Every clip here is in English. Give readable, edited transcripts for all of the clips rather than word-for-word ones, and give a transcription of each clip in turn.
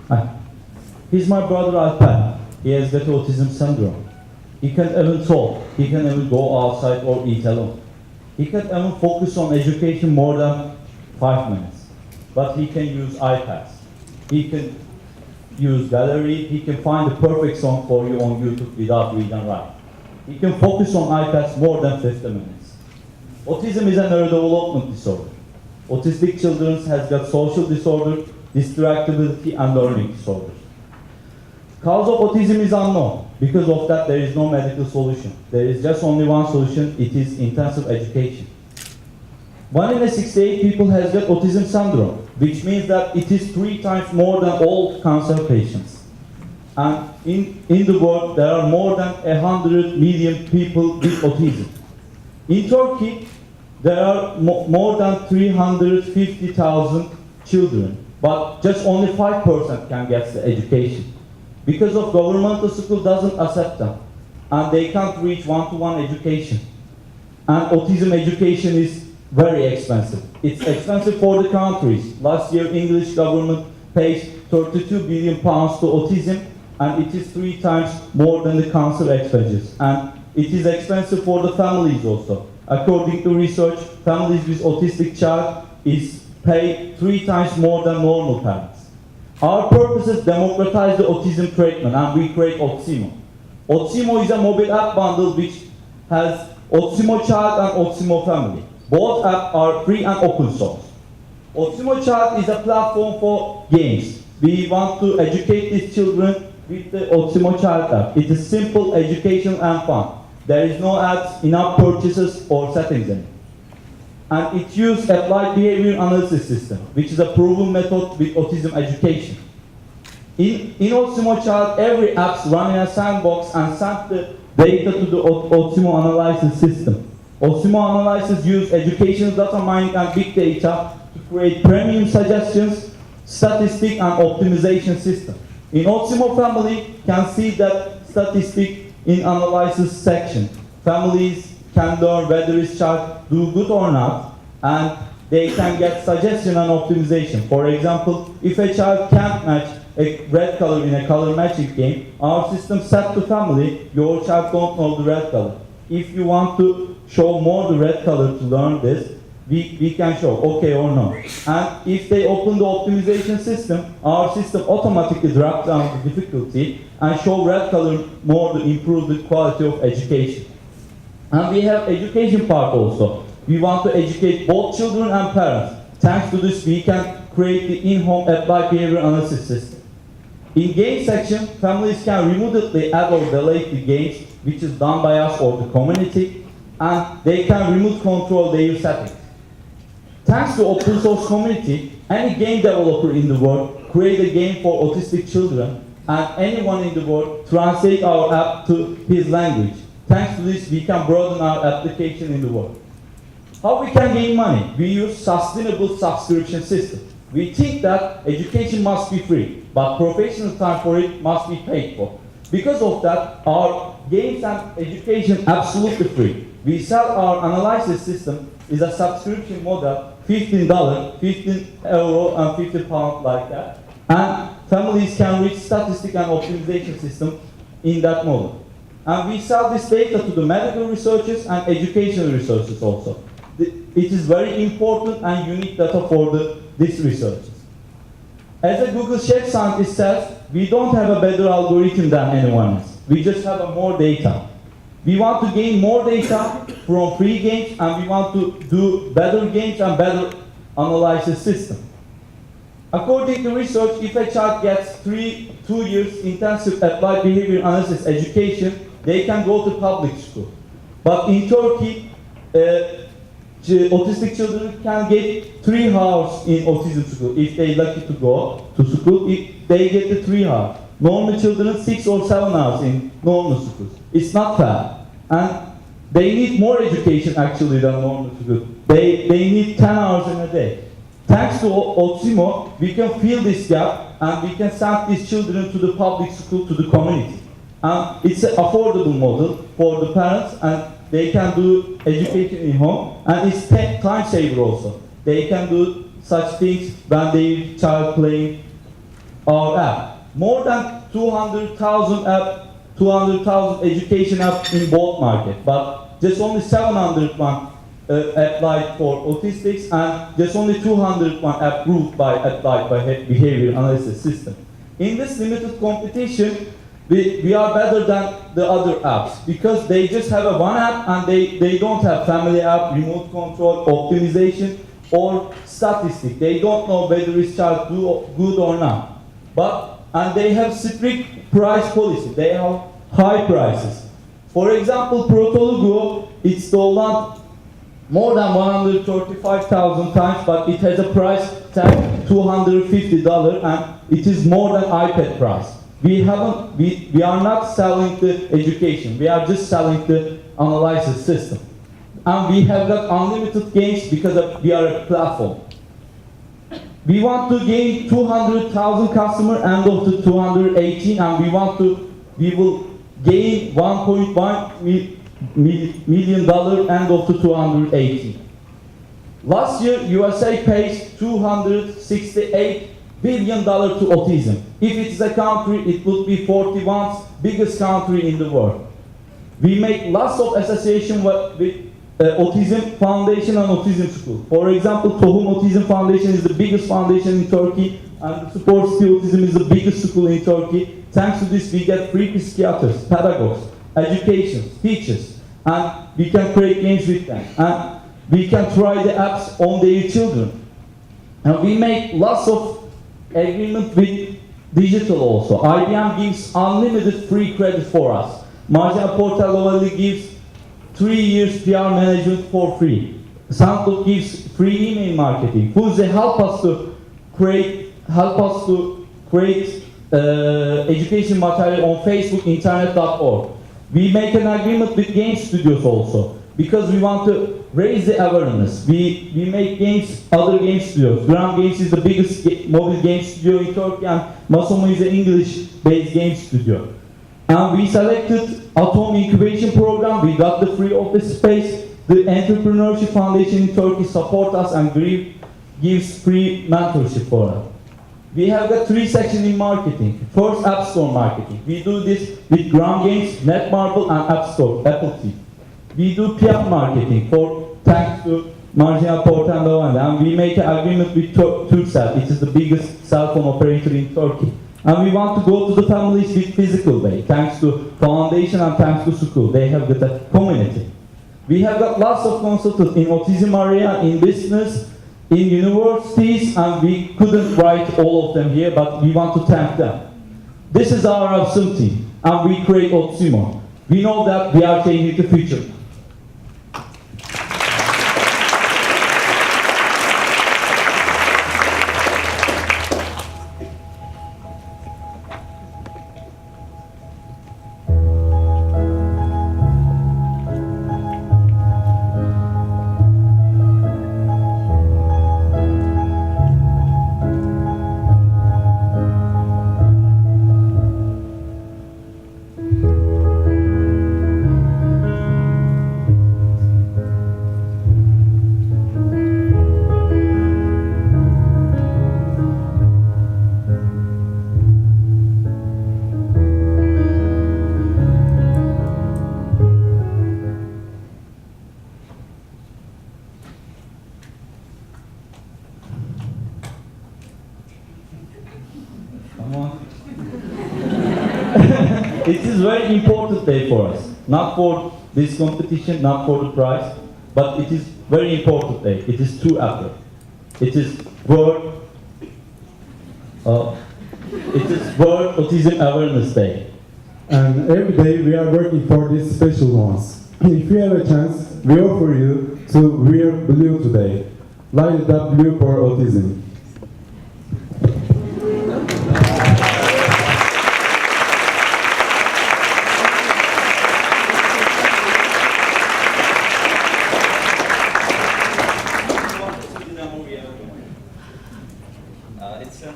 Hi. He's my brother Alper. He has got autism syndrome. He can't even talk. He can't even go outside or eat alone. He can't even focus on education more than 5 minutes. But he can use iPads. He can use gallery. He can find the perfect song for you on YouTube without read and write. He can focus on iPads more than 50 minutes. Autism is a neurodevelopment disorder. Autistic children has got social disorder, distractibility, and learning disorders. Cause of autism is unknown. Because of that, there is no medical solution. There is just only one solution. It is intensive education. 1 in 68 people has got autism syndrome, which means that it is 3 times more than all cancer patients. And in the world, there are more than 100 million people with autism. In Turkey, there are more than 350,000 children, but just only 5% can get the education. Because of governmental school doesn't accept them, and they can't reach one-to-one education. And autism education is very expensive. It's expensive for the countries. Last year, English government pays 32 billion pounds to autism, and it is 3 times more than the cancer expenditures. And it is expensive for the families also. According to research, families with autistic child is paid 3 times more than normal parents. Our purpose is democratize the autism treatment, and we create Otsimo. Otsimo is a mobile app bundle which has Otsimo Child and Otsimo Family. Both apps are free and open source. Otsimo Child is a platform for games. We want to educate these children with the Otsimo Child app. It is simple, educational, and fun. There is no ads, enough purchases, or settings in it. And it uses applied behavior analysis system, which is a proven method with autism education. In Otsimo Child, every app runs in a sandbox and sends the data to the Otsimo analysis system. Otsimo analysis uses educational data mining and big data to create premium suggestions, statistic, and optimization system. In Otsimo Family, can see that statistic in analysis section. Families can learn whether his child do good or not, and they can get suggestion and optimization. For example, if a child can't match a red color in a color matching game, our system set to family, your child don't know the red color. If you want to show more the red color to learn this, we can show okay or no. And if they open the optimization system, our system automatically drops down the difficulty and show red color more to improve the quality of education. And we have education part also. We want to educate both children and parents. Thanks to this, we can create the in-home applied behavior analysis system. In game section, families can remotely add or delete the games, which is done by us or the community, and they can remote control their settings. Thanks to open source community, any game developer in the world create a game for autistic children, and anyone in the world translate our app to his language. Thanks to this, we can broaden our application in the world. How we can gain money? We use sustainable subscription system. We think that education must be free, but professional time for it must be paid for. Because of that, our games and education absolutely free. We sell our analysis system is a subscription model, $15, 15 euro and 50 pounds like that. And families can reach statistic and optimization system in that model. And we sell this data to the medical researchers and educational researchers also. It is very important and unique data for these researchers. As a Google Chef scientist says, we don't have a better algorithm than anyone else. We just have more data. We want to gain more data from free games, and we want to do better games and better analysis system. According to research, if a child gets 2 years intensive applied behavior analysis education, they can go to public school. But in Turkey, autistic children can get 3 hours in autism school if they're lucky to go to school. If they get the 3 hours. Normal children 6 or 7 hours in normal schools. It's not fair, and they need more education actually than normal schools. They need 10 hours in a day. Thanks to Otsimo, we can fill this gap and we can send these children to the public school, to the community. And it's an affordable model for the parents, and they can do education in home, and it's time saver also. They can do such things when their child playing our app. More than 200,000 education app in both market, but just only 701 applied for autistics, and just only 201 approved by applied by behavior analysis system. In this limited competition, we are better than the other apps because they just have a one app and they don't have family app, remote control, optimization, or statistic. They don't know whether this child do good or not. And they have strict price policy. They have high prices. For example, Protolugo, it's downloaded more than 135,000 times, but it has a price tag $250, and it is more than iPad price. We are not selling the education. We are just selling the analysis system. And we have got unlimited games because we are a platform. We want to gain 200,000 customers end of the 2018, and we will gain $1.1 million end of the 2018. Last year, USA paid $268 billion to autism. If it's a country, it would be 41st biggest country in the world. We make lots of association with Autism Foundation and Autism School. For example, Tohum Autism Foundation is the biggest foundation in Turkey, and Support City Autism is the biggest school in Turkey. Thanks to this, we get free psychiatrists, pedagogues, education, teachers, and we can create games with them. And we can try the apps on their children. And we make lots of agreement with digital also. IBM gives unlimited free credit for us. Marja Portalovali gives 3 years PR management for free. SoundCloud gives free email marketing. Fuze help us to create education material on Facebook, internet.org. We make an agreement with game studios also because we want to raise the awareness. We make games, other game studios. Gram Games is the biggest mobile game studio in Turkey, and Masomo is an English-based game studio. And we selected Atom Incubation Program. We got the free office space. The Entrepreneurship Foundation in Turkey support us and gives free mentorship for us. We have got 3 sections in marketing. First, App Store marketing. We do this with Gram Games, Netmarble, and App Store, Apple TV. We do PR marketing thanks to Marja Portalovali, and we make an agreement with Turkcell. It is the biggest cell phone operator in Turkey. And we want to go to the families with physical way, thanks to foundation and thanks to school. They have got a community. We have got lots of consultants in autism area, in business, in universities, and we couldn't write all of them here, but we want to thank them. This is our awesome team, and we create Otsimo. We know that we are changing the future. It is very important day for us. Not for this competition, not for the prize, but it is very important day. It is 2 April. It is World Autism Awareness Day. And every day we are working for these special ones. If you have a chance, we offer you to wear blue today. Light it up blue for autism. It's a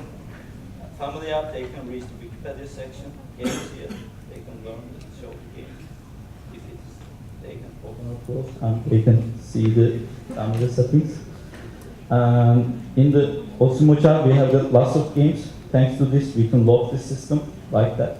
family app. They can reach the Wikipedia section, games here. They can learn the show games. If it's, they can open up close and they can see the family settings. In the Otsimo chat, we have got lots of games. thanks to this, we can lock the system like that.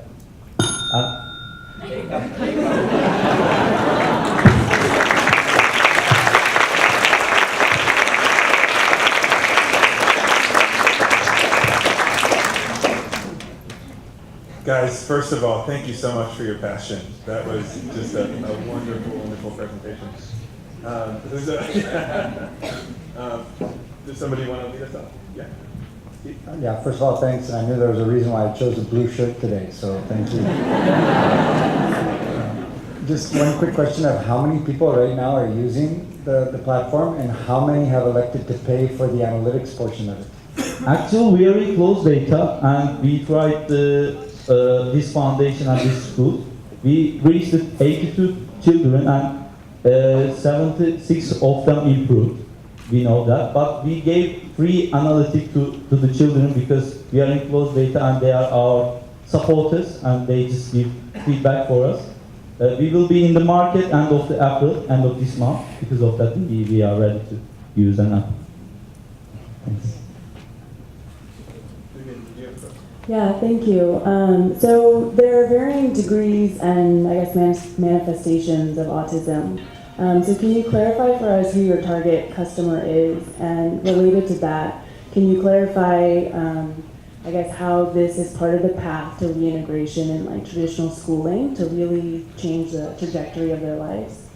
Guys, first of all, thank you so much for your passion. That was just a wonderful, wonderful presentation. Does somebody want to lead us off? Yeah. Yeah, first of all, thanks. And I knew there was a reason why I chose a blue shirt today, so thank you. Just one quick question of how many people right now are using the platform and how many have elected to pay for the analytics portion of it? Actually, we are in closed beta, and we tried this foundation and this school. We reached 82 children, and 76 of them improved. We know that, but we gave free analytics to the children because we are in closed beta and they are our supporters and they just give feedback for us. We will be in the market end of April, end of this month. Because of that, we are ready to use an app. Thanks. Yeah, thank you. So there are varying degrees and I guess manifestations of autism. So can you clarify for us who your target customer is? And related to that, can you clarify, I guess, how this is part of the path to reintegration in like traditional schooling to really change the trajectory of their lives?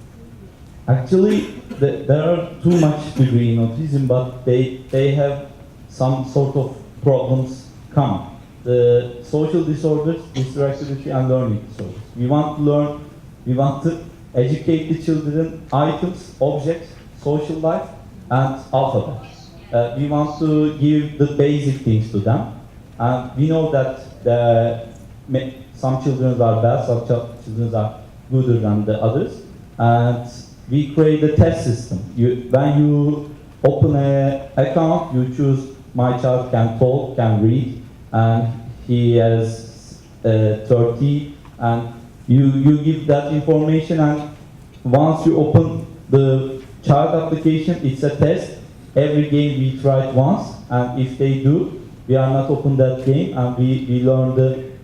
Actually, there are too much degree in autism, but they have some sort of problems come. The social disorders, dysactivity, and learning disorders. We want to educate the children, items, objects, social life, and alphabet. We want to give the basic things to them. And we know that some children are bad, some children are gooder than the others. And we create a test system. When you open an account, you choose my child can talk, can read, and he has 30, and you give that information, and once you open the child application, it's a test. Every game we try it once, and if they do, we are not open that game, and we learn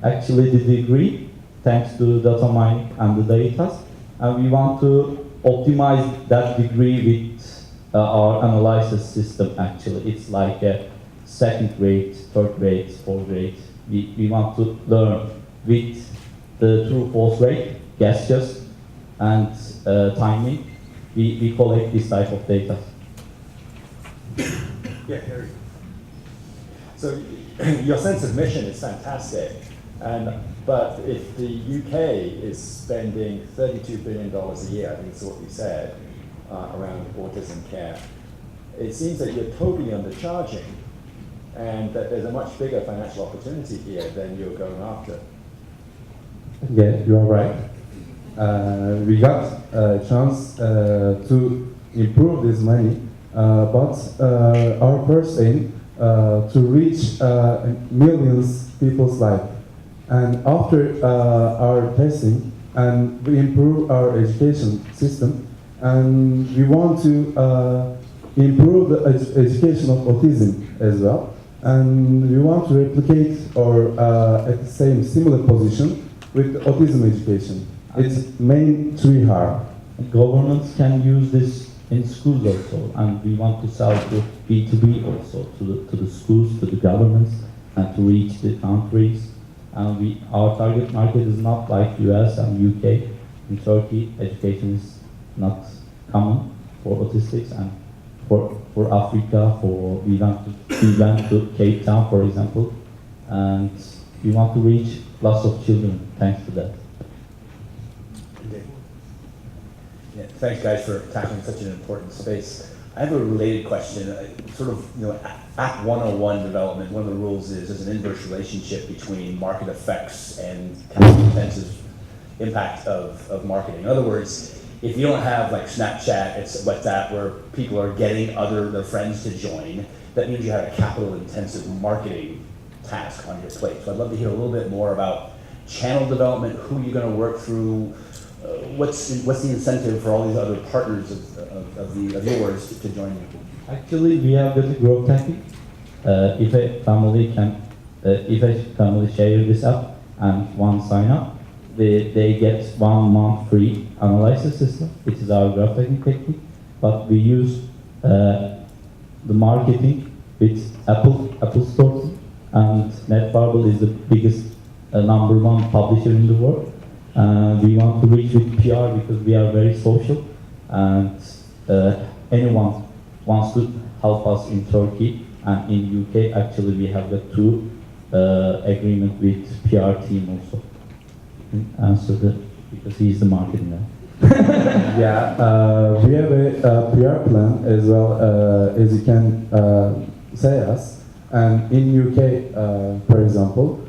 actually the degree thanks to data mining and the data, and we want to optimize that degree with our analysis system. Actually, it's like a second grade, third grade, fourth grade. We want to learn with the true-false rate, gestures, and timing. We collect this type of data. Yeah, Harry. So your sense of mission is fantastic, but if the UK is spending $32 billion a year, I think that's what you said, around autism care, it seems that you're totally undercharging, and that there's a much bigger financial opportunity here than you're going after. Yeah, you are right. We got a chance to improve this money, but our first aim to reach millions people's life. And after our testing, and we improve our education system, and we want to improve the education of autism as well. And we want to replicate or at the same similar position with the autism education. It's main three hard. Governments can use this in schools also, and we want to sell to B2B also, to the schools, to the governments, and to reach the countries. And our target market is not like US and UK. In Turkey, education is not common for autistics, and for Africa, we went to Cape Town, for example, and we want to reach lots of children thanks to that. Yeah, thanks, guys, for tackling such an important space. I have a related question. Sort of, Act 101 development, one of the rules is there's an inverse relationship between market effects and capital-intensive impact of marketing. In other words, if you don't have like Snapchat, it's WhatsApp, where people are getting their friends to join, that means you have a capital-intensive marketing task on your plate. So I'd love to hear a little bit more about channel development, who you're going to work through, what's the incentive for all these other partners of yours to join you? Actually, we have got a growth tactic. If a family can if a family share this app and one sign up, they get 1 month free analysis system. It is our graph technique technique, but we use the marketing with Apple Store, and Netmarble is the biggest #1 publisher in the world. We want to reach with PR because we are very social, and anyone wants to help us in Turkey and in UK. Actually, we have the 2 agreement with PR team also. Answer that because he's the marketing guy. Yeah, we have a PR plan as well, as you can say us. And in UK, for example,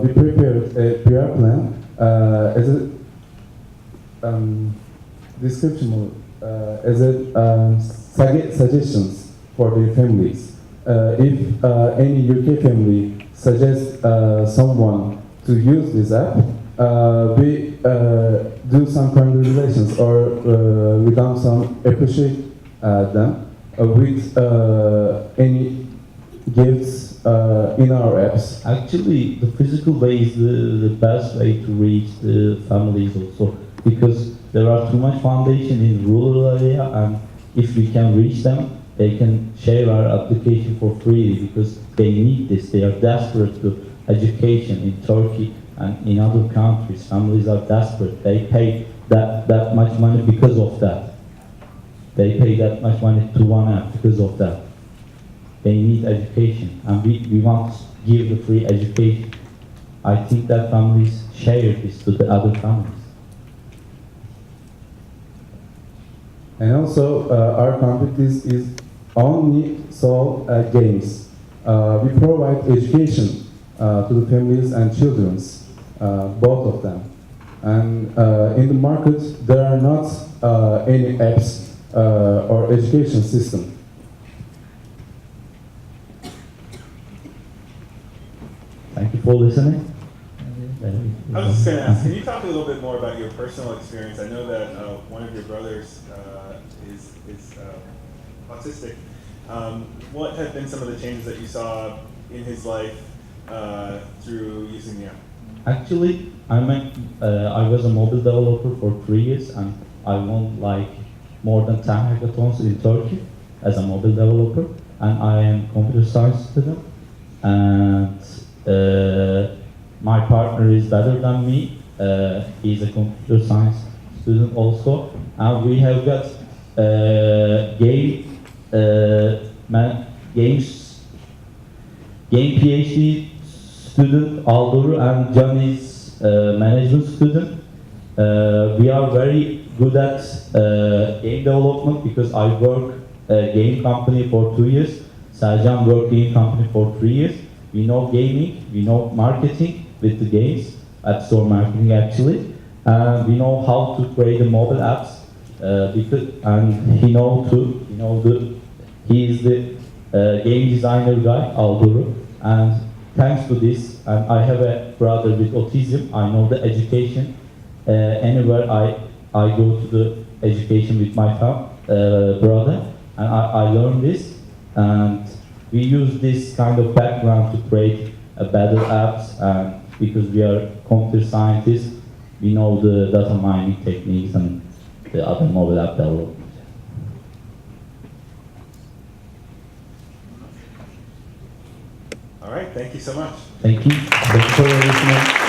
we prepared a PR plan as a description, as a suggestions for their families. If any UK family suggests someone to use this app, we do some congratulations, or we do some appreciate them with any gifts in our apps. Actually, the physical way is the best way to reach the families also, because there are too much foundation in rural area, and if we can reach them, they can share our application for free because they need this. They are desperate to education in Turkey and in other countries. Families are desperate. They pay that much money because of that. They pay that much money to one app because of that. They need education, and we want to give the free education. I think that families share this to the other families. And also, our company is only sole games. We provide education to the families and children, both of them. And in the market, there are not any apps or education system. Thank you for listening. I was just going to ask, can you talk a little bit more about your personal experience? I know that one of your brothers is autistic. What have been some of the changes that you saw in his life through using the app? Actually, I was a mobile developer for 3 years, and I won like more than 10 hackathons in Turkey as a mobile developer, and I am computer science student. And my partner is better than me. He's a computer science student also, and we have got game PhD student Alduru, and John is management student. We are very good at game development because I work game company for 2 years. Serjan worked game company for 3 years. We know gaming, we know marketing with the games, app store marketing actually. We know how to create the mobile apps, and he is the game designer guy, Alduru. And thanks to this, and I have a brother with autism, I know the education. Anywhere I go to the education with my brother, and I learn this, and we use this kind of background to create a better apps, and because we are computer scientists, we know the data mining techniques and the other mobile app development. All right, thank you so much. Thank you. Thank you for listening.